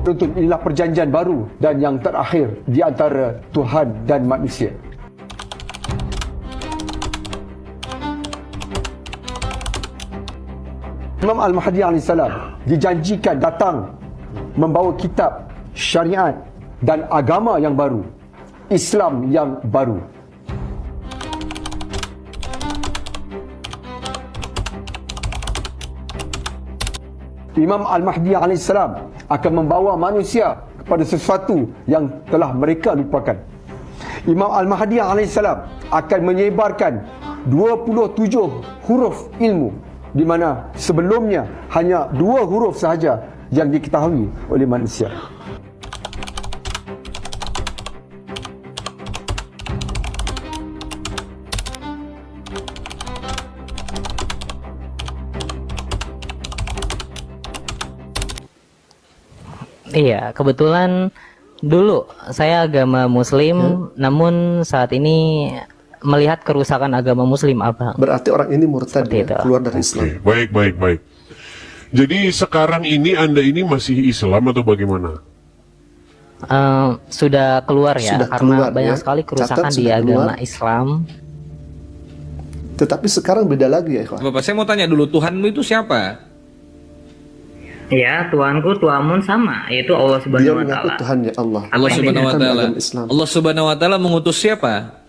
Tuntun, inilah perjanjian baru dan yang terakhir di antara Tuhan dan manusia. Imam Al-Mahdi AS dijanjikan datang membawa kitab, syariat dan agama yang baru, Islam yang baru. Imam Al-Mahdi AS akan membawa manusia kepada sesuatu yang telah mereka lupakan. Imam Al-Mahdi AS akan menyebarkan 27 huruf ilmu, di mana sebelumnya hanya 2 huruf sahaja yang diketahui oleh manusia. Iya, kebetulan dulu saya agama Muslim, namun saat ini melihat kerusakan agama Muslim, Abang. Berarti orang ini murtad ya, keluar dari Islam. Baik. Jadi sekarang ini Anda ini masih Islam atau bagaimana? Sudah keluar ya, Sudah karena keluar, banyak ya. sekali kerusakan Catat, di sudah agama keluar. Islam. Tetapi sekarang beda lagi ya, ikhwan. Bapak, saya mau tanya dulu, Tuhanmu itu siapa? Ya, Tuhanku, Tuhanmu sama, yaitu Allah Dia Subhanahu wa mengaku taala. Tuhannya Allah. Allah Subhanahu wa Bukan taala. agama Islam. Allah Subhanahu wa taala mengutus siapa?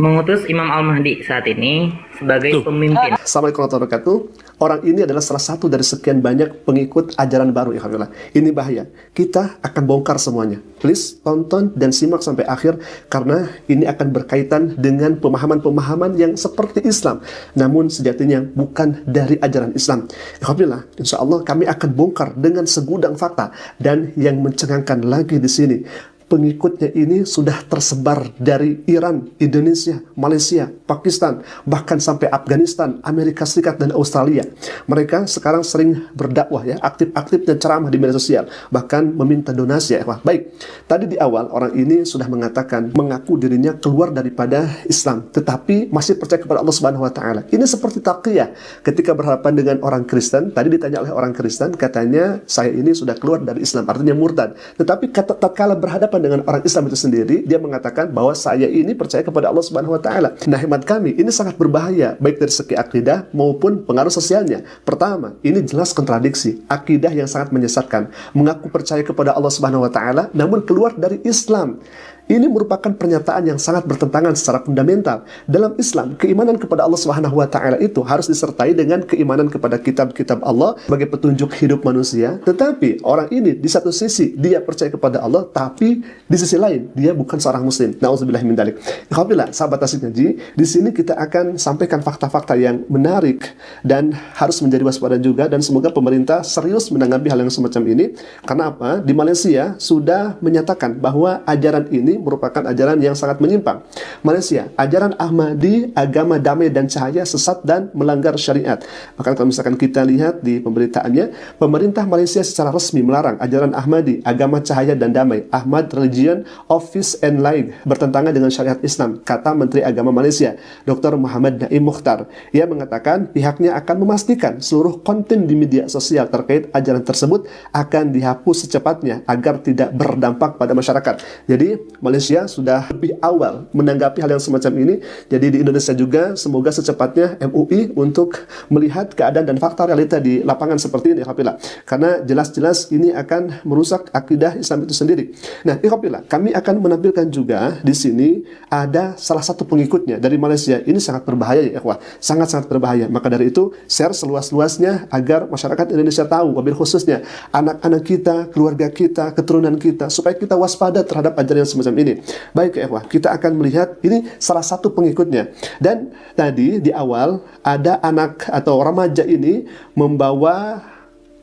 Mengutus Imam Al-Mahdi saat ini sebagai pemimpin. Assalamualaikum warahmatullahi wabarakatuh. Orang ini adalah salah satu dari sekian banyak pengikut ajaran baru, ikhwan. Ini bahaya. Kita akan bongkar semuanya. Please tonton dan simak sampai akhir, karena ini akan berkaitan dengan pemahaman-pemahaman yang seperti Islam, namun sejatinya bukan dari ajaran Islam. Alhamdulillah, insya Allah kami akan bongkar dengan segudang fakta. Dan yang mencengangkan lagi di sini, pengikutnya ini sudah tersebar dari Iran, Indonesia, Malaysia, Pakistan, bahkan sampai Afghanistan, Amerika Serikat, dan Australia. Mereka sekarang sering berdakwah ya, aktif-aktif dan ceramah di media sosial, bahkan meminta donasi ya. Wah, baik, tadi di awal orang ini sudah mengatakan, mengaku dirinya keluar daripada Islam, tetapi masih percaya kepada Allah Subhanahu wa taala. Ini seperti taqiyah ketika berhadapan dengan orang Kristen. Tadi ditanya oleh orang Kristen, katanya saya ini sudah keluar dari Islam, artinya murtad. Tetapi tatkala berhadapan dengan orang Islam itu sendiri, dia mengatakan bahwa saya ini percaya kepada Allah Subhanahu wa taala. Nah, hemat kami, ini sangat berbahaya baik dari segi akidah maupun pengaruh sosialnya. Pertama, ini jelas kontradiksi, akidah yang sangat menyesatkan. Mengaku percaya kepada Allah Subhanahu wa taala namun keluar dari Islam. Ini merupakan pernyataan yang sangat bertentangan secara fundamental. Dalam Islam, keimanan kepada Allah Subhanahu wa taala itu harus disertai dengan keimanan kepada kitab-kitab Allah sebagai petunjuk hidup manusia. Tetapi orang ini di satu sisi dia percaya kepada Allah, tapi di sisi lain dia bukan seorang muslim. Nauzubillah min dzalik. Alhamdulillah, sahabat Tasik Ngaji, di sini kita akan sampaikan fakta-fakta yang menarik dan harus menjadi waspada juga, dan semoga pemerintah serius menanggapi hal yang semacam ini. Karena apa? Di Malaysia sudah menyatakan bahwa ajaran ini merupakan ajaran yang sangat menyimpang. Malaysia, ajaran Ahmadi, agama damai dan cahaya, sesat dan melanggar syariat. Bahkan kalau misalkan kita lihat di pemberitaannya, pemerintah Malaysia secara resmi melarang ajaran Ahmadi, agama cahaya dan damai, Ahmad Religion of Peace and Light, bertentangan dengan syariat Islam, kata Menteri Agama Malaysia, Dr. Muhammad Naim Mukhtar. Ia mengatakan pihaknya akan memastikan seluruh konten di media sosial terkait ajaran tersebut akan dihapus secepatnya agar tidak berdampak pada masyarakat. Jadi Malaysia sudah lebih awal menanggapi hal yang semacam ini. Jadi di Indonesia juga semoga secepatnya MUI untuk melihat keadaan dan fakta realita di lapangan seperti ini, alhamdulillah. Karena jelas-jelas ini akan merusak akidah Islam itu sendiri. Nah, alhamdulillah, kami akan menampilkan juga di sini ada salah satu pengikutnya dari Malaysia. Ini sangat berbahaya ya, ikhwah. Sangat-sangat berbahaya. Maka dari itu, share seluas-luasnya agar masyarakat Indonesia tahu, wabil khususnya anak-anak kita, keluarga kita, keturunan kita, supaya kita waspada terhadap ajaran yang semacam ini. Baik ya, kita akan melihat ini salah satu pengikutnya. Dan tadi di awal ada anak atau remaja ini membawa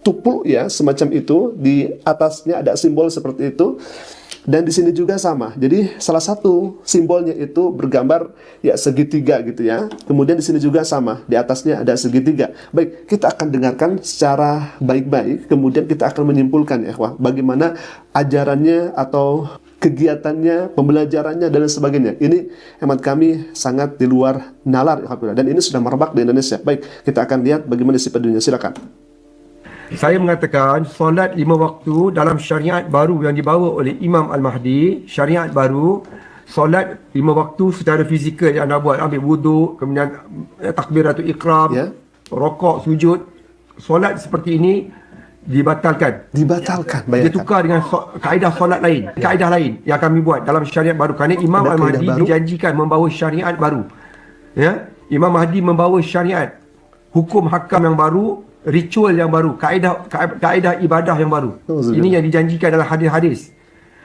tupul ya, semacam itu, di atasnya ada simbol seperti itu. Dan di sini juga sama. Jadi salah satu simbolnya itu bergambar ya segitiga gitu ya. Kemudian di sini juga sama. Di atasnya ada segitiga. Baik, kita akan dengarkan secara baik-baik. Kemudian kita akan menyimpulkan ya, bagaimana ajarannya atau kegiatannya, pembelajarannya dan sebagainya. Ini hemat kami sangat di luar nalar, alhamdulillah. Dan ini sudah merebak di Indonesia. Baik, kita akan lihat bagaimana isi pedulinya. Silakan. Saya mengatakan solat 5 waktu dalam syariat baru yang dibawa oleh Imam Al-Mahdi, syariat baru, solat 5 waktu secara fizikal yang anda buat, ambil wuduk, kemudian takbiratul ikram, rokok, sujud. Solat seperti ini dibatalkan. Dibatalkan, Dia bayangkan. tukar dengan kaedah solat lain, kaedah lain yang kami buat dalam syariat baru. Kerana Imam Ada Al-Mahdi kaedah baru? dijanjikan membawa syariat baru. Ya, Imam Mahdi membawa syariat, hukum hakam yang baru, ritual yang baru, kaedah ibadah yang baru. Ini yang dijanjikan dalam hadis-hadis.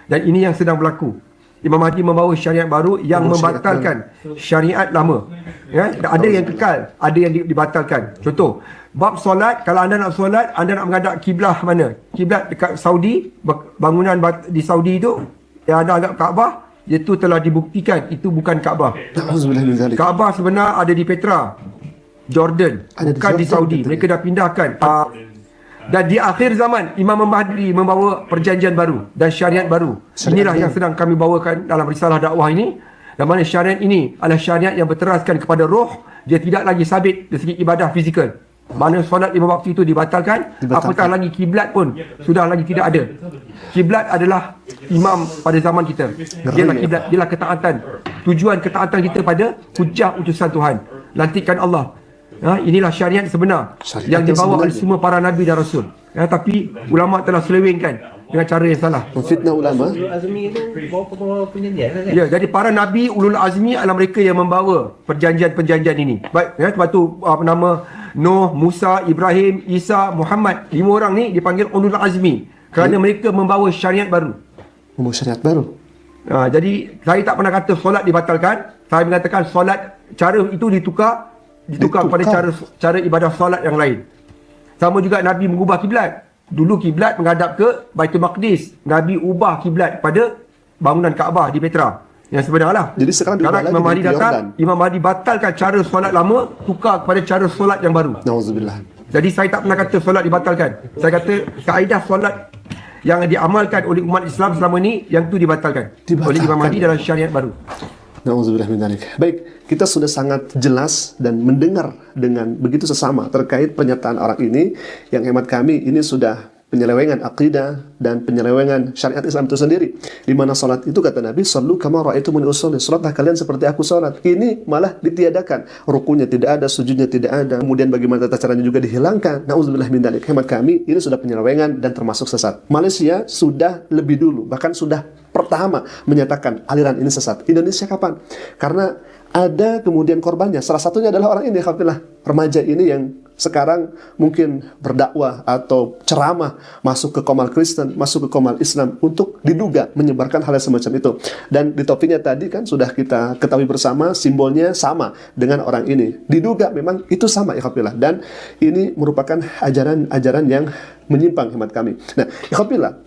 Dan ini yang sedang berlaku. Imam Mahdi membawa syariat baru yang membatalkan syariat lama. Ya, ada yang kekal, ada yang dibatalkan. Contoh, bab solat, kalau anda nak solat, anda nak menghadap kiblah mana? Kiblat dekat Saudi, bangunan di Saudi itu yang anda anggap Kaabah, itu telah dibuktikan itu bukan Kaabah. Na'udzubillah min dzalik. Kaabah sebenar ada di Petra, Jordan, Ada di bukan di Jordan, Saudi. betul. Mereka dah pindahkan. Dan di akhir zaman, Imam Mahdi membawa perjanjian baru dan syariat baru. Inilah yang sedang kami bawakan dalam risalah dakwah ini. Dan mana syariat ini adalah syariat yang berteraskan kepada roh. Dia tidak lagi sabit dari segi ibadah fizikal. Mana solat 5 waktu itu dibatalkan. Apatah lagi kiblat pun sudah lagi tidak ada. Kiblat adalah imam pada zaman kita. Dialah kiblat, dialah ketaatan. Tujuan ketaatan kita pada hujah utusan Tuhan. Lantikan Allah. Inilah syariat sebenar Syariat yang yang dibawa oleh sebenarnya. semua para nabi dan rasul. Tapi ulama telah selewengkan dengan cara yang salah. Memfitnah ulama. Azmi itu bawa pembawa perjanjian kan? Ya, jadi para nabi ulul azmi adalah mereka yang membawa perjanjian-perjanjian ini. Baik, sebab tu nama Nuh, Musa, Ibrahim, Isa, Muhammad, 5 orang ni dipanggil ulul azmi kerana mereka membawa syariat baru. Membawa syariat baru. Jadi saya tak pernah kata solat dibatalkan. Saya mengatakan solat cara itu ditukar kepada cara ibadah solat yang lain. Sama juga Nabi mengubah kiblat. Dulu kiblat menghadap ke Baitul Maqdis. Nabi ubah kiblat pada bangunan Kaabah di Petra. Yang sebenarlah. Jadi sekarang diubah Kalau lagi Imam Mahdi di Jordan. datang, Imam Mahdi batalkan cara solat lama, tukar kepada cara solat yang baru. Na'udzubillah. Jadi saya tak pernah kata solat dibatalkan. Saya kata kaedah solat yang diamalkan oleh umat Islam selama ni, yang tu dibatalkan oleh Imam Mahdi dalam syariat baru. Na'udzubillah min dzalik. Baik, kita sudah sangat jelas dan mendengar dengan begitu sesama terkait pernyataan orang ini yang hemat kami ini sudah penyelewengan akidah dan penyelewengan syariat Islam itu sendiri. Di mana salat itu kata Nabi, "Shallu kama ra'aitumuni usolli." Salatlah kalian seperti aku salat. Ini malah ditiadakan. Rukunya tidak ada, sujudnya tidak ada. Kemudian bagaimana tata caranya juga dihilangkan. Na'udzubillah min dzalik. Hemat kami ini sudah penyelewengan dan termasuk sesat. Malaysia sudah lebih dulu, bahkan sudah pertama menyatakan aliran ini sesat. Indonesia kapan? Karena ada kemudian korbannya. Salah satunya adalah orang ini, alhamdulillah, remaja ini yang sekarang mungkin berdakwah atau ceramah masuk ke Komal Kristen, masuk ke Komal Islam untuk diduga menyebarkan hal yang semacam itu. Dan di topinya tadi kan sudah kita ketahui bersama, simbolnya sama dengan orang ini. Diduga memang itu sama, alhamdulillah. Dan ini merupakan ajaran-ajaran yang menyimpang hemat kami. Nah, alhamdulillah,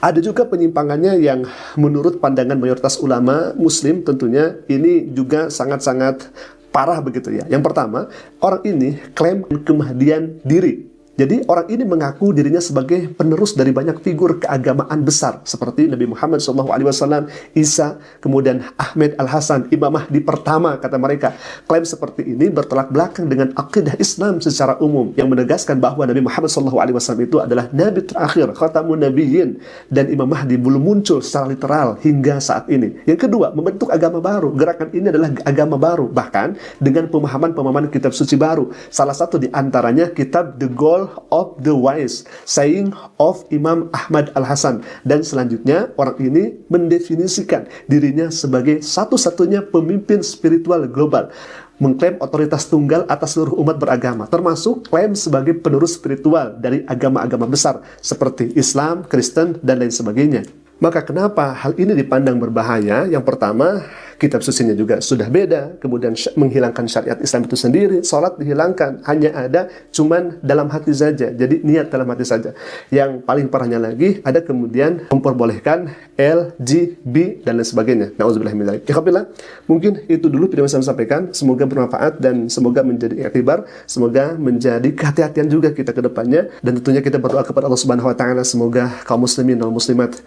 ada juga penyimpangannya yang menurut pandangan mayoritas ulama muslim tentunya ini juga sangat-sangat parah begitu ya. Yang pertama, orang ini klaim kemahdian diri. Jadi orang ini mengaku dirinya sebagai penerus dari banyak figur keagamaan besar seperti Nabi Muhammad SAW, Isa, kemudian Ahmed Al-Hasan, Imam Mahdi pertama kata mereka. Klaim seperti ini bertolak belakang dengan akidah Islam secara umum yang menegaskan bahwa Nabi Muhammad SAW itu adalah Nabi terakhir, Khatamun Nabiyyin, dan Imam Mahdi belum muncul secara literal hingga saat ini. Yang kedua, membentuk agama baru. Gerakan ini adalah agama baru, bahkan dengan pemahaman-pemahaman kitab suci baru. Salah satu di antaranya kitab The Goal of the Wise, Saying of Imam Ahmad Al-Hasan. Dan selanjutnya orang ini mendefinisikan dirinya sebagai satu-satunya pemimpin spiritual global, mengklaim otoritas tunggal atas seluruh umat beragama, termasuk klaim sebagai penerus spiritual dari agama-agama besar seperti Islam, Kristen, dan lain sebagainya. Maka kenapa hal ini dipandang berbahaya? Yang pertama, kitab sucinya juga sudah beda, kemudian menghilangkan syariat Islam itu sendiri, sholat dihilangkan, hanya ada cuman dalam hati saja, jadi niat dalam hati saja. Yang paling parahnya lagi, ada kemudian memperbolehkan LGB dan lain sebagainya. Na'udzubillah min dzalik. Alhamdulillah, mungkin itu dulu video yang saya sampaikan, semoga bermanfaat dan semoga menjadi iktibar, semoga menjadi kehati-hatian juga kita ke depannya, dan tentunya kita berdoa kepada Allah Subhanahu wa taala semoga kaum muslimin dan muslimat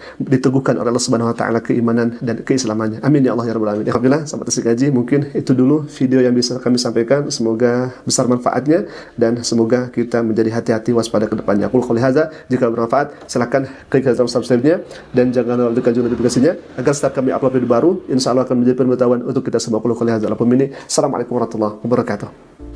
diteguhkan oleh Allah Subhanahu wa taala keimanan dan keislamannya. Amin ya Allah ya rabbal alamin. Alhamdulillah, sahabat Asik Ngaji, mungkin itu dulu video yang bisa kami sampaikan. Semoga besar manfaatnya dan semoga kita menjadi hati-hati waspada ke depannya. Qul qouli hadza, jika bermanfaat silakan klik tombol subscribe-nya dan jangan lupa tekan juga notifikasinya agar setiap kami upload video baru, insya Allah akan menjadi pengetahuan untuk kita semua. Qul qouli hadza. Assalamualaikum warahmatullahi wabarakatuh.